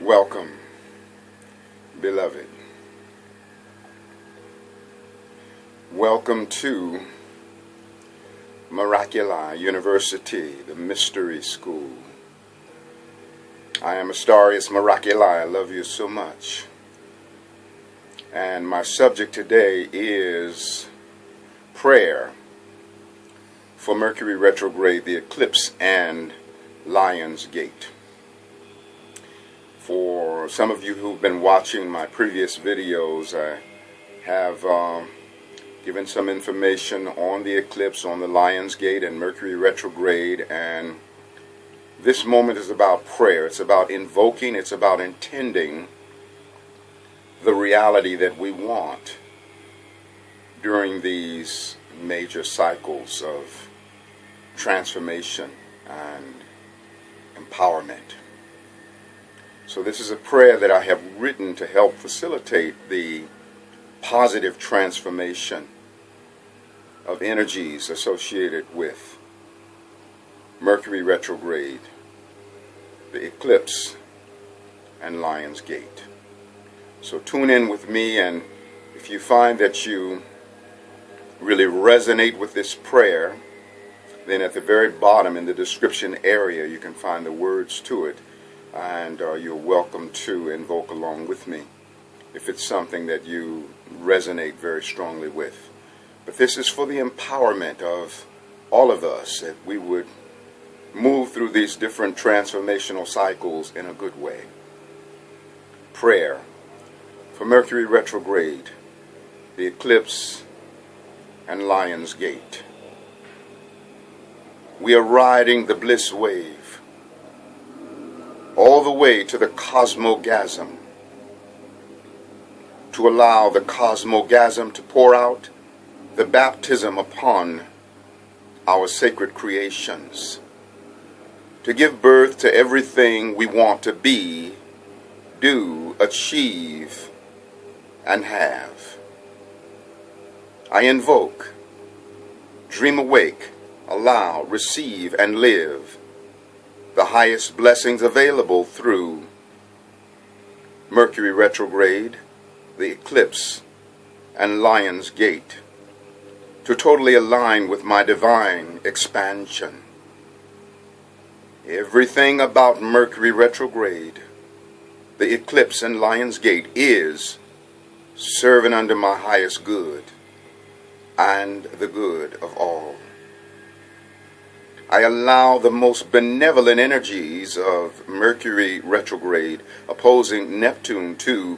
Welcome, beloved. Welcome to Miraculii University, the Mystery School. I am Astarius Miraculii. I love you so much. And my subject today is prayer for Mercury Retrograde, the Eclipse and Lions Gate. For some of you who've been watching my previous videos, I have given some information on the eclipse, on the Lions Gate and Mercury Retrograde, and this moment is about prayer. It's about invoking, it's about intending the reality that we want during these major cycles of transformation and empowerment. So this is a prayer that I have written to help facilitate the positive transformation of energies associated with Mercury Retrograde, the Eclipse, and Lions Gate. So tune in with me, and if you find that you really resonate with this prayer, then at the very bottom in the description area you can find the words to it, and you're welcome to invoke along with me if it's something that you resonate very strongly with. But this is for the empowerment of all of us, that we would move through these different transformational cycles in a good way. Prayer for Mercury Retrograde, the Eclipse, and Lions Gate. We are riding the Bliss Wave all the way to the CosmoGasm, to allow the CosmoGasm to pour out the baptism upon our sacred creations, to give birth to everything we want to be, do, achieve, and have. I invoke, dream awake, allow, receive, and live the highest blessings available through Mercury Retrograde, the Eclipse, and Lions Gate, to totally align with my divine expansion. Everything about Mercury Retrograde, the Eclipse, and Lions Gate is serving under my highest good and the good of all. I allow the most benevolent energies of Mercury Retrograde opposing Neptune to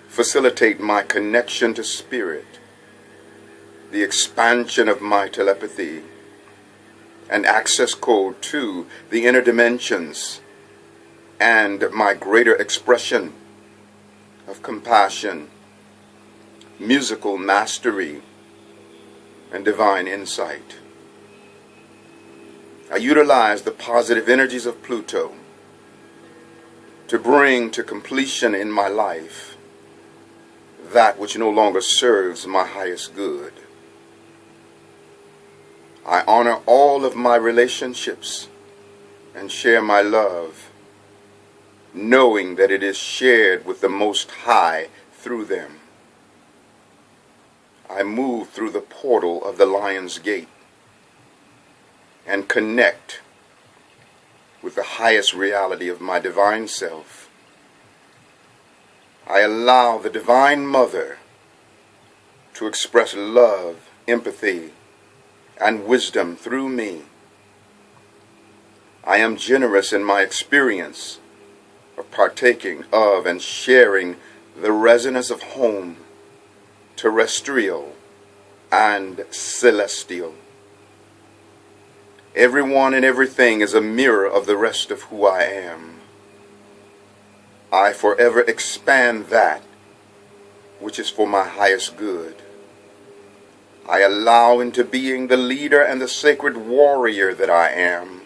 facilitate my connection to spirit, the expansion of my telepathy, and access code to the inner dimensions, and my greater expression of compassion, musical mastery, and divine insight. I utilize the positive energies of Pluto to bring to completion in my life that which no longer serves my highest good. I honor all of my relationships and share my love, knowing that it is shared with the Most High through them. I move through the portal of the Lion's Gate and connect with the highest reality of my divine self. I allow the Divine Mother to express love, empathy, and wisdom through me. I am generous in my experience of partaking of and sharing the resonance of home, terrestrial, and celestial. Everyone and everything is a mirror of the rest of who I am. I forever expand that which is for my highest good. I allow into being the leader and the sacred warrior that I am.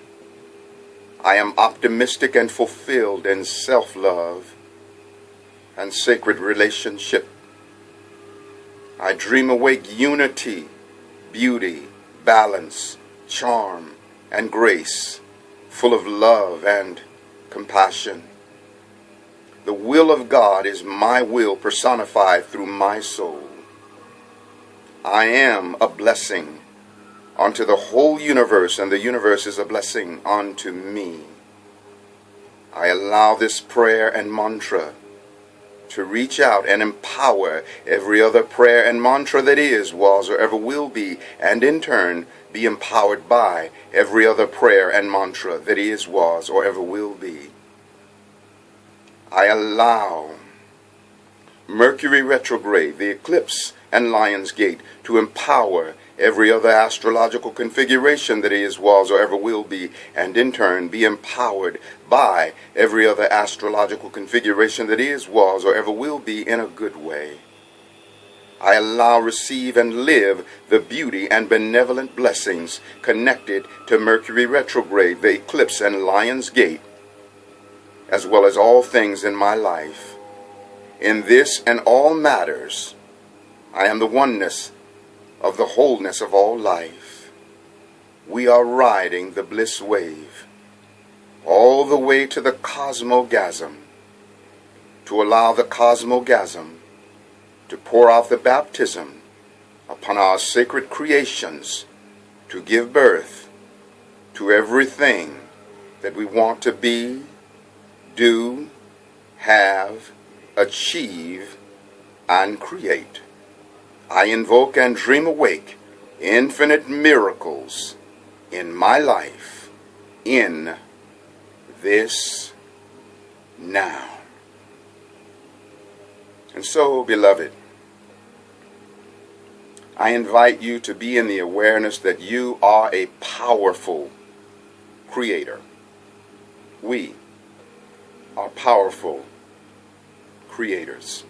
I am optimistic and fulfilled in self-love and sacred relationship. I dream awake unity, beauty, balance, charm, and grace, full of love and compassion. The will of God is my will personified through my soul. I am a blessing unto the whole universe, and the universe is a blessing unto me. I allow this prayer and mantra to reach out and empower every other prayer and mantra that is, was, or ever will be, and in turn be empowered by every other prayer and mantra that is, was, or ever will be. I allow Mercury Retrograde, the Eclipse and Lions Gate, to empower every other astrological configuration that is, was, or ever will be, and in turn be empowered by every other astrological configuration that is, was, or ever will be in a good way. I allow, receive, and live the beauty and benevolent blessings connected to Mercury Retrograde, the Eclipse and Lions Gate, as well as all things in my life. In this and all matters, I am the oneness of the wholeness of all life. We are riding the Bliss Wave all the way to the CosmoGasm, to allow the CosmoGasm to pour out the baptism upon our sacred creations, to give birth to everything that we want to be, do, have, achieve, and create. I invoke and dream awake infinite miracles in my life, in this now. And so, beloved, I invite you to be in the awareness that you are a powerful creator. We are powerful creators.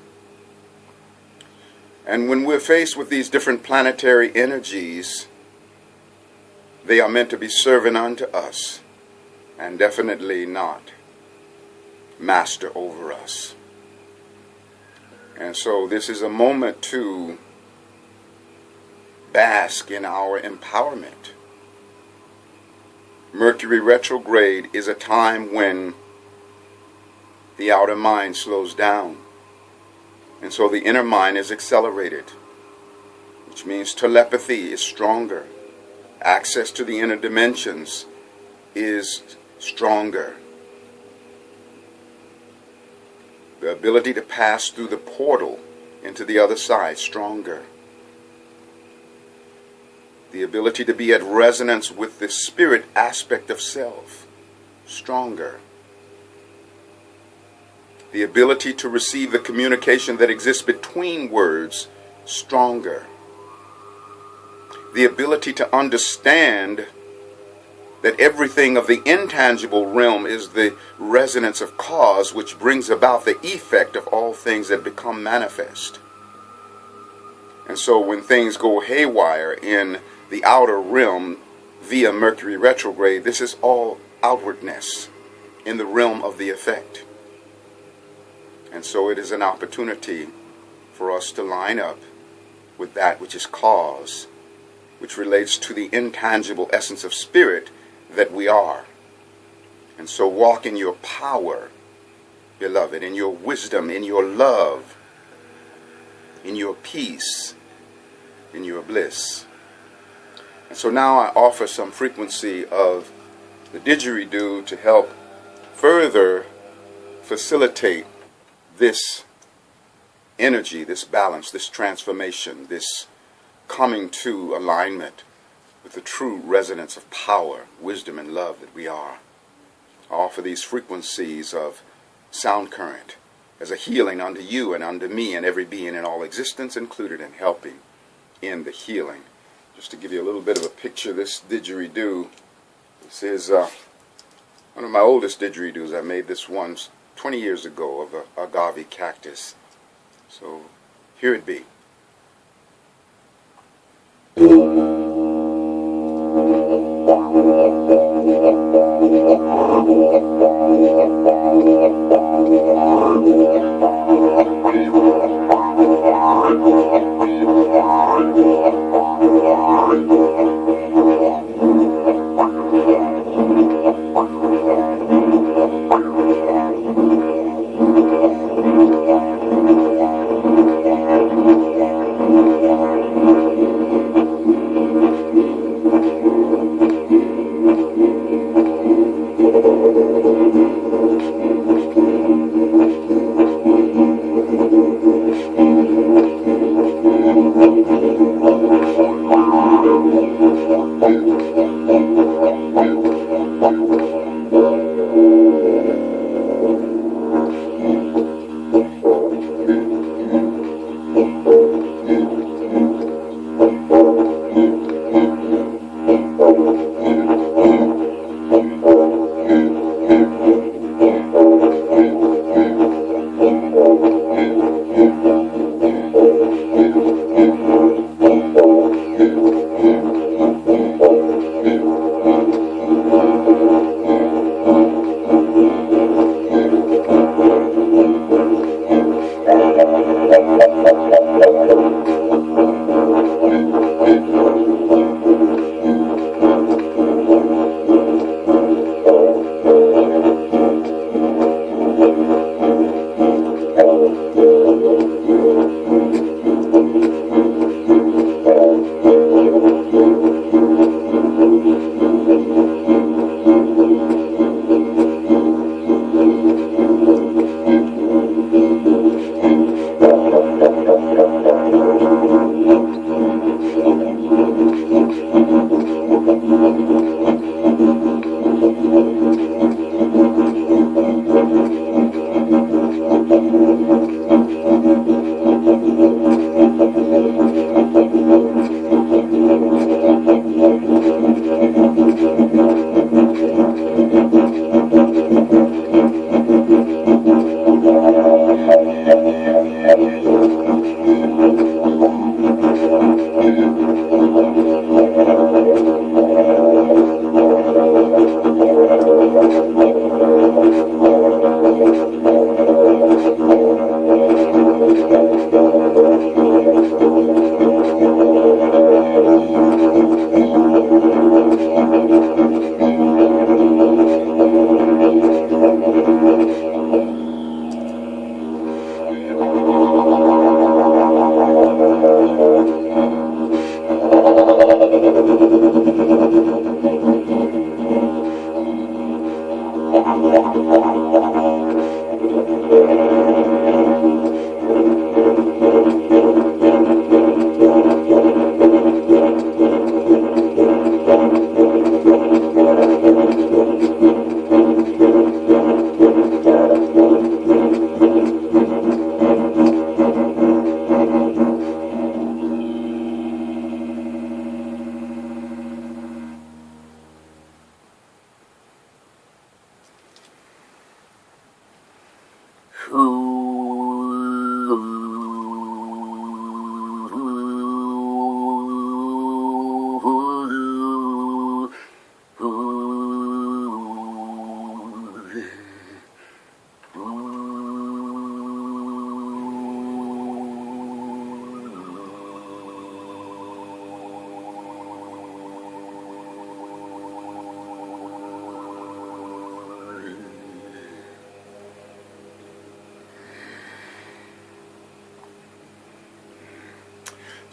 And when we're faced with these different planetary energies, they are meant to be servant unto us, and definitely not master over us. And so this is a moment to bask in our empowerment. Mercury Retrograde is a time when the outer mind slows down, and so the inner mind is accelerated, which means telepathy is stronger. Access to the inner dimensions is stronger. The ability to pass through the portal into the other side, stronger. The ability to be at resonance with the spirit aspect of self, stronger. The ability to receive the communication that exists between words, stronger. The ability to understand that everything of the intangible realm is the resonance of cause, which brings about the effect of all things that become manifest. And so when things go haywire in the outer realm via Mercury Retrograde, this is all outwardness in the realm of the effect. And so it is an opportunity for us to line up with that which is cause, which relates to the intangible essence of spirit that we are. And so walk in your power, beloved, in your wisdom, in your love, in your peace, in your bliss. And so now I offer some frequency of the Didgeridoo to help further facilitate this energy, this balance, this transformation, this coming to alignment with the true resonance of power, wisdom, and love that we are. I offer these frequencies of sound current as a healing unto you and unto me and every being in all existence, included in helping in the healing. Just to give you a little bit of a picture, this Didgeridoo, this is one of my oldest Didgeridoos. I made this once 20 years ago of a agave cactus. So here it be.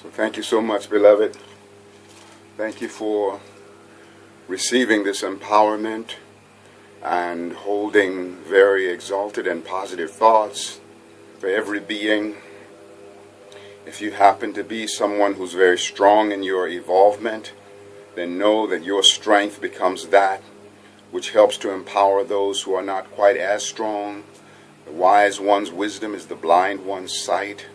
So thank you so much, beloved. Thank you for receiving this empowerment and holding very exalted and positive thoughts for every being. If you happen to be someone who's very strong in your evolvement, then know that your strength becomes that which helps to empower those who are not quite as strong. The wise one's wisdom is the blind one's sight.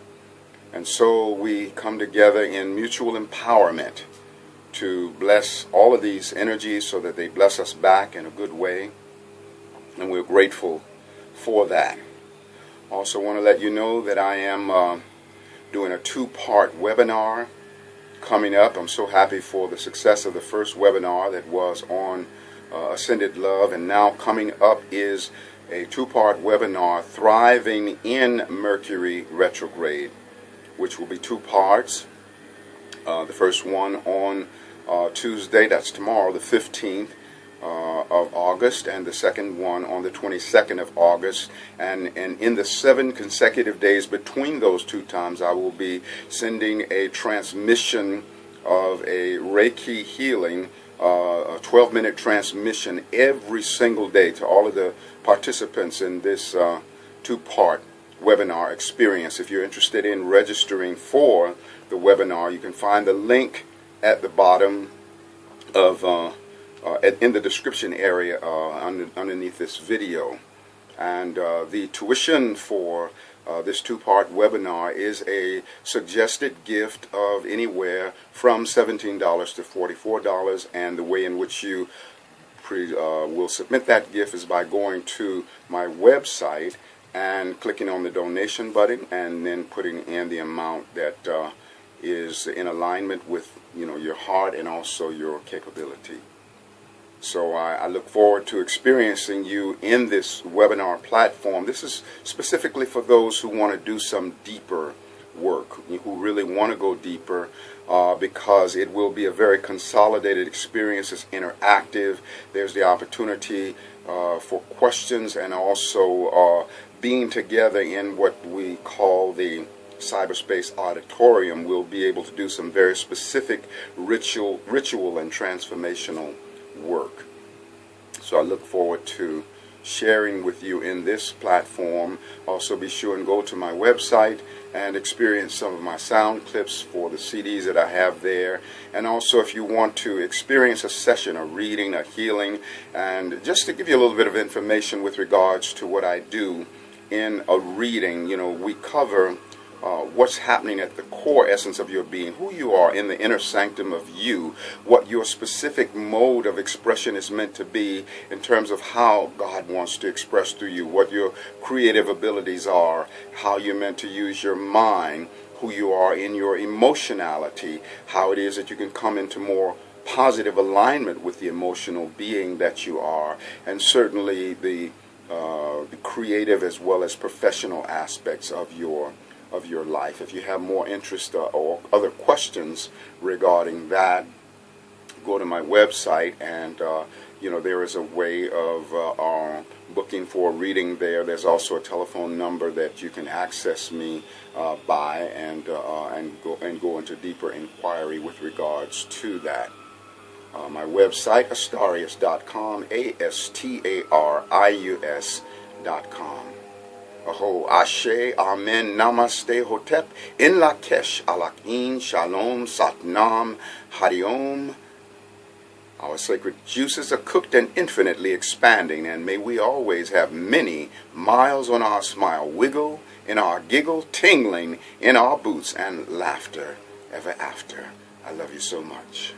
And so we come together in mutual empowerment to bless all of these energies so that they bless us back in a good way. And we're grateful for that. Also want to let you know that I am doing a two-part webinar coming up. I'm so happy for the success of the first webinar that was on Ascended Love. And now coming up is a two-part webinar, Thriving in Mercury Retrograde, which will be two parts. The first one on Tuesday, that's tomorrow, the 15th of August, and the second one on the 22nd of August. And in the 7 consecutive days between those two times, I will be sending a transmission of a Reiki healing, a 12-minute transmission every single day to all of the participants in this two-part webinar experience. If you're interested in registering for the webinar, you can find the link at the bottom of in the description area underneath this video. And the tuition for this two-part webinar is a suggested gift of anywhere from $17 to $44, and the way in which you will submit that gift is by going to my website and clicking on the donation button, and then putting in the amount that is in alignment with your heart and also your capability. So I look forward to experiencing you in this webinar platform. This is specifically for those who want to do some deeper work, who really want to go deeper, because it will be a very consolidated experience. It's interactive. There's the opportunity for questions, and also being together in what we call the cyberspace auditorium. We'll be able to do some very specific ritual and transformational work. So I look forward to sharing with you in this platform. Also be sure and go to my website and experience some of my sound clips for the CDs that I have there. And also, if you want to experience a session, a reading, a healing, and just to give you a little bit of information with regards to what I do in a reading, we cover what's happening at the core essence of your being, who you are in the inner sanctum of you, what your specific mode of expression is meant to be in terms of how God wants to express through you, what your creative abilities are, how you're meant to use your mind, who you are in your emotionality, how it is that you can come into more positive alignment with the emotional being that you are, and certainly the creative as well as professional aspects of your life. If you have more interest or other questions regarding that, go to my website, and there is a way of booking for a reading there. There's also a telephone number that you can access me by, and go into deeper inquiry with regards to that. My website, Astarius.com, Astarius.com. Aho, Ashe, Amen, Namaste, Hotep, In Lakesh, Alakin, Shalom, Satnam, Hariom. Our sacred juices are cooked and infinitely expanding, and may we always have many miles on our smile, wiggle in our giggle, tingling in our boots, and laughter ever after. I love you so much.